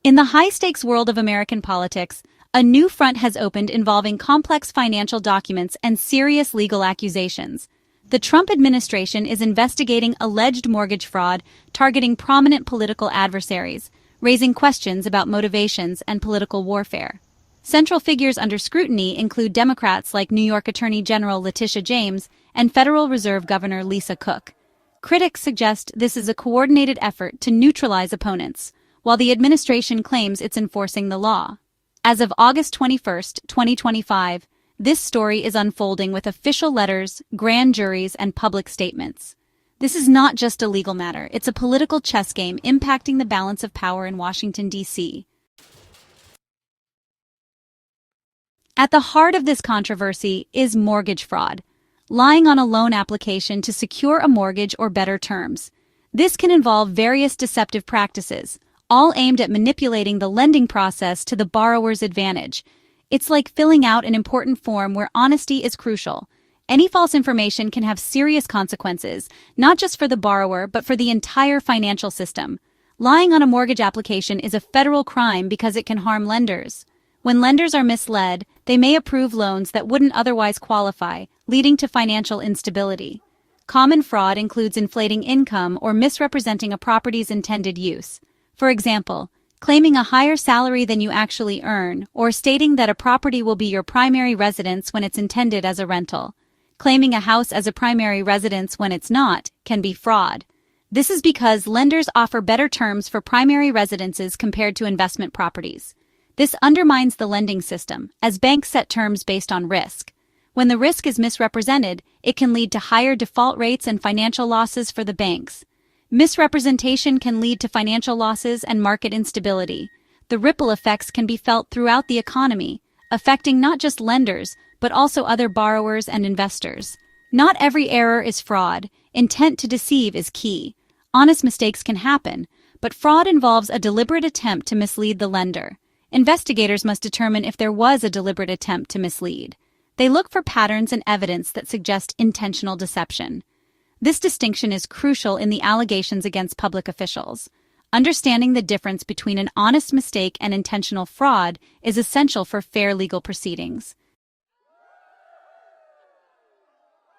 In the high-stakes world of American politics, a new front has opened involving complex financial documents and serious legal accusations. The Trump administration is investigating alleged mortgage fraud targeting prominent political adversaries, raising questions about motivations and political warfare. Central figures under scrutiny include Democrats like New York Attorney General Letitia James and Federal Reserve Governor Lisa Cook. Critics suggest this is a coordinated effort to neutralize opponents, while the administration claims it's enforcing the law. As of August 21, 2025, this story is unfolding with official letters, grand juries, and public statements. This is not just a legal matter, it's a political chess game impacting the balance of power in Washington, D.C. At the heart of this controversy is mortgage fraud, lying on a loan application to secure a mortgage or better terms. This can involve various deceptive practices, all aimed at manipulating the lending process to the borrower's advantage. It's like filling out an important form where honesty is crucial. Any false information can have serious consequences, not just for the borrower, but for the entire financial system. Lying on a mortgage application is a federal crime because it can harm lenders. When lenders are misled, they may approve loans that wouldn't otherwise qualify, leading to financial instability. Common fraud includes inflating income or misrepresenting a property's intended use. For example, claiming a higher salary than you actually earn, or stating that a property will be your primary residence when it's intended as a rental. Claiming a house as a primary residence when it's not can be fraud. This is because lenders offer better terms for primary residences compared to investment properties. This undermines the lending system, as banks set terms based on risk. When the risk is misrepresented, it can lead to higher default rates and financial losses for the banks. Misrepresentation can lead to financial losses and market instability. The ripple effects can be felt throughout the economy, affecting not just lenders, but also other borrowers and investors. Not every error is fraud. Intent to deceive is key. Honest mistakes can happen, but fraud involves a deliberate attempt to mislead the lender. Investigators must determine if there was a deliberate attempt to mislead. They look for patterns and evidence that suggest intentional deception. This distinction is crucial in the allegations against public officials. Understanding the difference between an honest mistake and intentional fraud is essential for fair legal proceedings.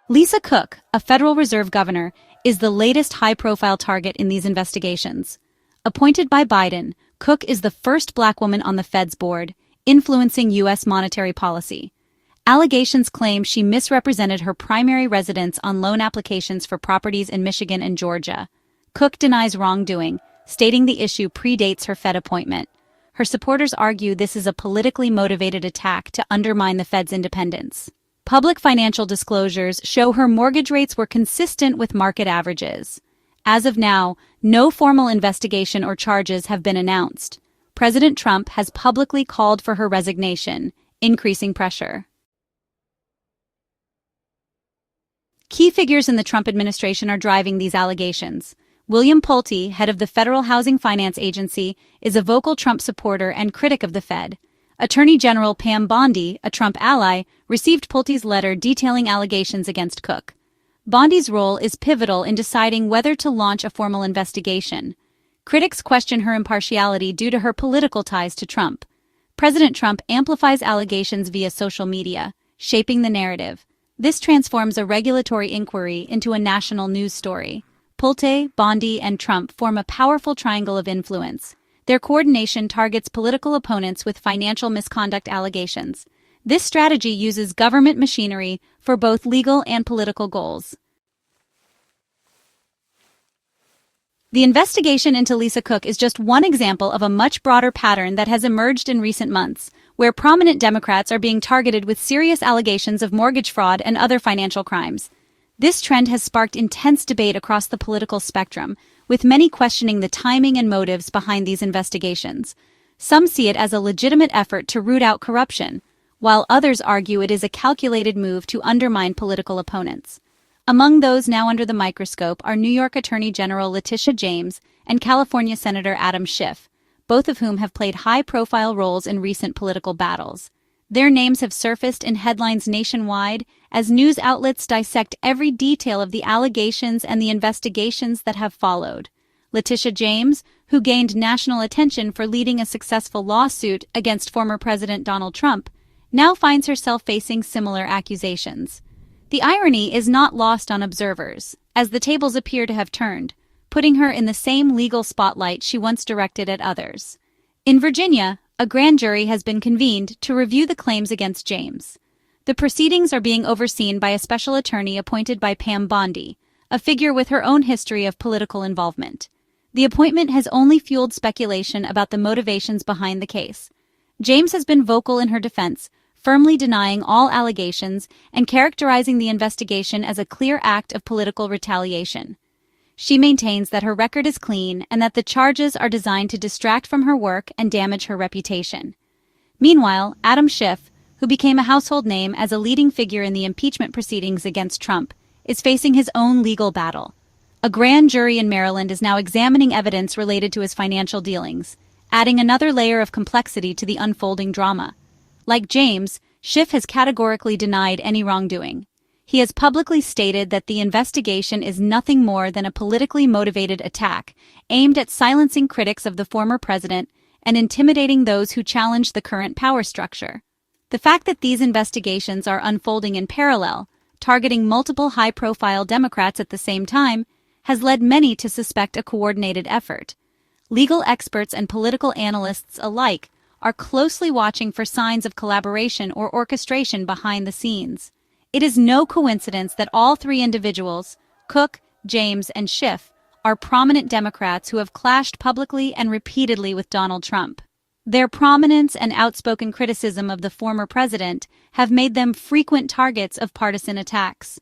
Lisa Cook, a Federal Reserve governor, is the latest high-profile target in these investigations. Appointed by Biden, Cook is the first Black woman on the Fed's board, influencing U.S. monetary policy. Allegations claim she misrepresented her primary residence on loan applications for properties in Michigan and Georgia. Cook denies wrongdoing, stating the issue predates her Fed appointment. Her supporters argue this is a politically motivated attack to undermine the Fed's independence. Public financial disclosures show her mortgage rates were consistent with market averages. As of now, no formal investigation or charges have been announced. President Trump has publicly called for her resignation, increasing pressure. Key figures in the Trump administration are driving these allegations. William Pulte, head of the Federal Housing Finance Agency, is a vocal Trump supporter and critic of the Fed. Attorney General Pam Bondi, a Trump ally, received Pulte's letter detailing allegations against Cook. Bondi's role is pivotal in deciding whether to launch a formal investigation. Critics question her impartiality due to her political ties to Trump. President Trump amplifies allegations via social media, shaping the narrative. This transforms a regulatory inquiry into a national news story. Pulte, Bondi, and Trump form a powerful triangle of influence. Their coordination targets political opponents with financial misconduct allegations. This strategy uses government machinery for both legal and political goals. The investigation into Lisa Cook is just one example of a much broader pattern that has emerged in recent months, where prominent Democrats are being targeted with serious allegations of mortgage fraud and other financial crimes. This trend has sparked intense debate across the political spectrum, with many questioning the timing and motives behind these investigations. Some see it as a legitimate effort to root out corruption, while others argue it is a calculated move to undermine political opponents. Among those now under the microscope are New York Attorney General Letitia James and California Senator Adam Schiff, both of whom have played high-profile roles in recent political battles. Their names have surfaced in headlines nationwide as news outlets dissect every detail of the allegations and the investigations that have followed. Letitia James, who gained national attention for leading a successful lawsuit against former President Donald Trump, now finds herself facing similar accusations. The irony is not lost on observers, as the tables appear to have turned, putting her in the same legal spotlight she once directed at others. In Virginia, a grand jury has been convened to review the claims against James. The proceedings are being overseen by a special attorney appointed by Pam Bondi, a figure with her own history of political involvement. The appointment has only fueled speculation about the motivations behind the case. James has been vocal in her defense, firmly denying all allegations and characterizing the investigation as a clear act of political retaliation. She maintains that her record is clean and that the charges are designed to distract from her work and damage her reputation. Meanwhile, Adam Schiff, who became a household name as a leading figure in the impeachment proceedings against Trump, is facing his own legal battle. A grand jury in Maryland is now examining evidence related to his financial dealings, adding another layer of complexity to the unfolding drama. Like James, Schiff has categorically denied any wrongdoing. He has publicly stated that the investigation is nothing more than a politically motivated attack aimed at silencing critics of the former president and intimidating those who challenge the current power structure. The fact that these investigations are unfolding in parallel, targeting multiple high-profile Democrats at the same time, has led many to suspect a coordinated effort. Legal experts and political analysts alike are closely watching for signs of collaboration or orchestration behind the scenes. It is no coincidence that all three individuals, Cook, James, and Schiff, are prominent Democrats who have clashed publicly and repeatedly with Donald Trump. Their prominence and outspoken criticism of the former president have made them frequent targets of partisan attacks.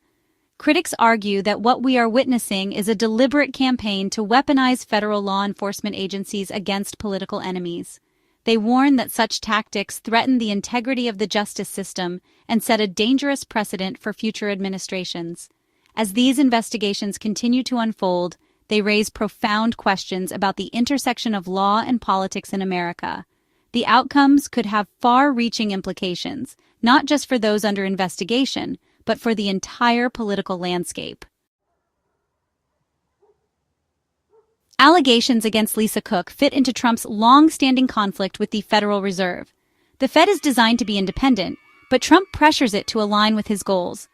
Critics argue that what we are witnessing is a deliberate campaign to weaponize federal law enforcement agencies against political enemies. They warn that such tactics threaten the integrity of the justice system and set a dangerous precedent for future administrations. As these investigations continue to unfold, they raise profound questions about the intersection of law and politics in America. The outcomes could have far-reaching implications, not just for those under investigation, but for the entire political landscape. Allegations against Lisa Cook fit into Trump's long-standing conflict with the Federal Reserve. The Fed is designed to be independent, but Trump pressures it to align with his goals.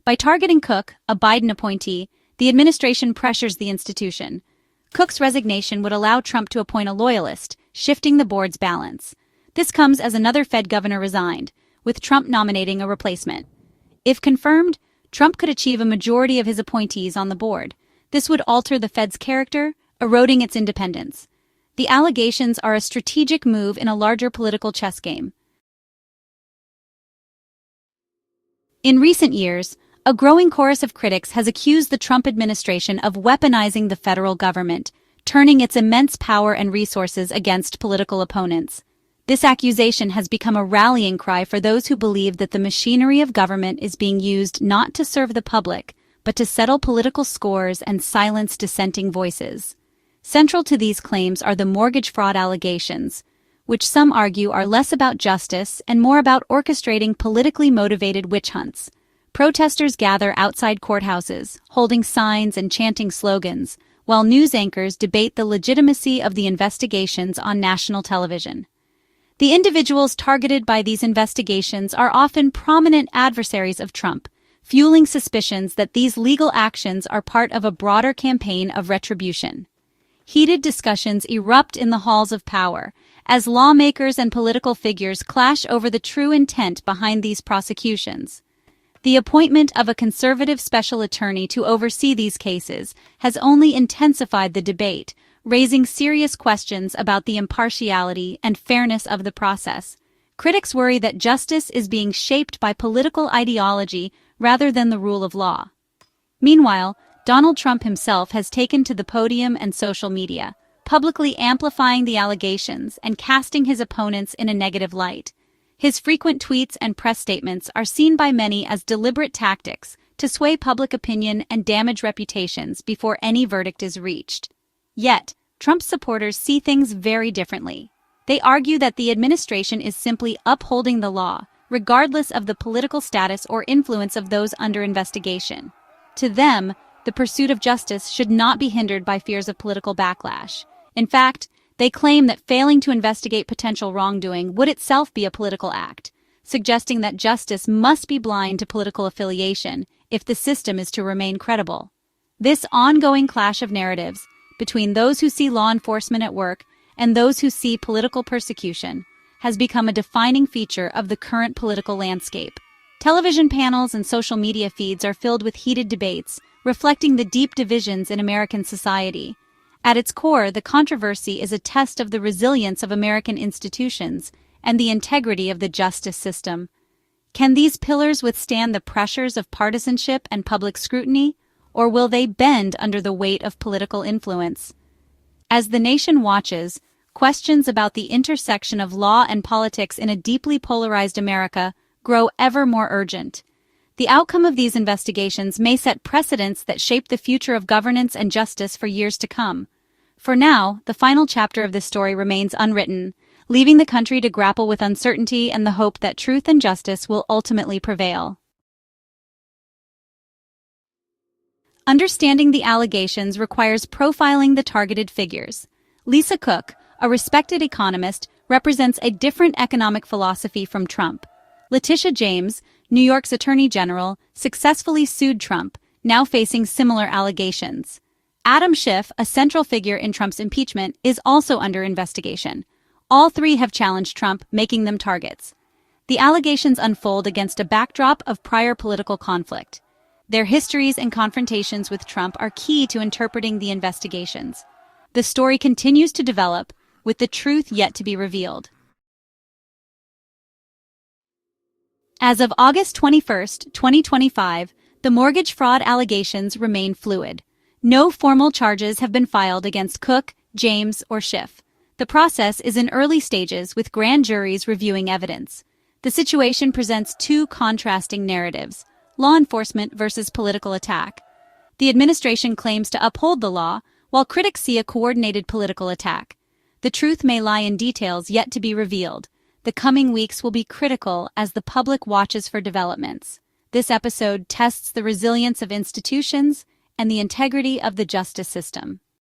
By targeting Cook, a Biden appointee, the administration pressures the institution. Cook's resignation would allow Trump to appoint a loyalist, shifting the board's balance. This comes as another Fed governor resigned, with Trump nominating a replacement. If confirmed, Trump could achieve a majority of his appointees on the board. This would alter the Fed's character, eroding its independence. The allegations are a strategic move in a larger political chess game. In recent years, a growing chorus of critics has accused the Trump administration of weaponizing the federal government, turning its immense power and resources against political opponents. This accusation has become a rallying cry for those who believe that the machinery of government is being used not to serve the public, but to settle political scores and silence dissenting voices. Central to these claims are the mortgage fraud allegations, which some argue are less about justice and more about orchestrating politically motivated witch hunts. Protesters gather outside courthouses, holding signs and chanting slogans, while news anchors debate the legitimacy of the investigations on national television. The individuals targeted by these investigations are often prominent adversaries of Trump, fueling suspicions that these legal actions are part of a broader campaign of retribution. Heated discussions erupt in the halls of power, as lawmakers and political figures clash over the true intent behind these prosecutions. The appointment of a conservative special attorney to oversee these cases has only intensified the debate, raising serious questions about the impartiality and fairness of the process. Critics worry that justice is being shaped by political ideology rather than the rule of law. Meanwhile, Donald Trump himself has taken to the podium and social media, publicly amplifying the allegations and casting his opponents in a negative light. His frequent tweets and press statements are seen by many as deliberate tactics to sway public opinion and damage reputations before any verdict is reached. Yet, Trump's supporters see things very differently. They argue that the administration is simply upholding the law, regardless of the political status or influence of those under investigation. To them, the pursuit of justice should not be hindered by fears of political backlash. In fact, they claim that failing to investigate potential wrongdoing would itself be a political act, suggesting that justice must be blind to political affiliation if the system is to remain credible. This ongoing clash of narratives between those who see law enforcement at work and those who see political persecution has become a defining feature of the current political landscape. Television panels and social media feeds are filled with heated debates, reflecting the deep divisions in American society. At its core, the controversy is a test of the resilience of American institutions and the integrity of the justice system. Can these pillars withstand the pressures of partisanship and public scrutiny, or will they bend under the weight of political influence? As the nation watches, questions about the intersection of law and politics in a deeply polarized America grow ever more urgent. The outcome of these investigations may set precedents that shape the future of governance and justice for years to come. For now, the final chapter of this story remains unwritten, leaving the country to grapple with uncertainty and the hope that truth and justice will ultimately prevail. Understanding the allegations requires profiling the targeted figures. Lisa Cook, a respected economist, represents a different economic philosophy from Trump. Letitia James, New York's Attorney General, successfully sued Trump, now facing similar allegations. Adam Schiff, a central figure in Trump's impeachment, is also under investigation. All three have challenged Trump, making them targets. The allegations unfold against a backdrop of prior political conflict. Their histories and confrontations with Trump are key to interpreting the investigations. The story continues to develop, with the truth yet to be revealed. As of August 21, 2025, the mortgage fraud allegations remain fluid. No formal charges have been filed against Cook, James, or Schiff. The process is in early stages, with grand juries reviewing evidence. The situation presents two contrasting narratives: law enforcement versus political attack. The administration claims to uphold the law, while critics see a coordinated political attack. The truth may lie in details yet to be revealed. The coming weeks will be critical as the public watches for developments. This episode tests the resilience of institutions and the integrity of the justice system.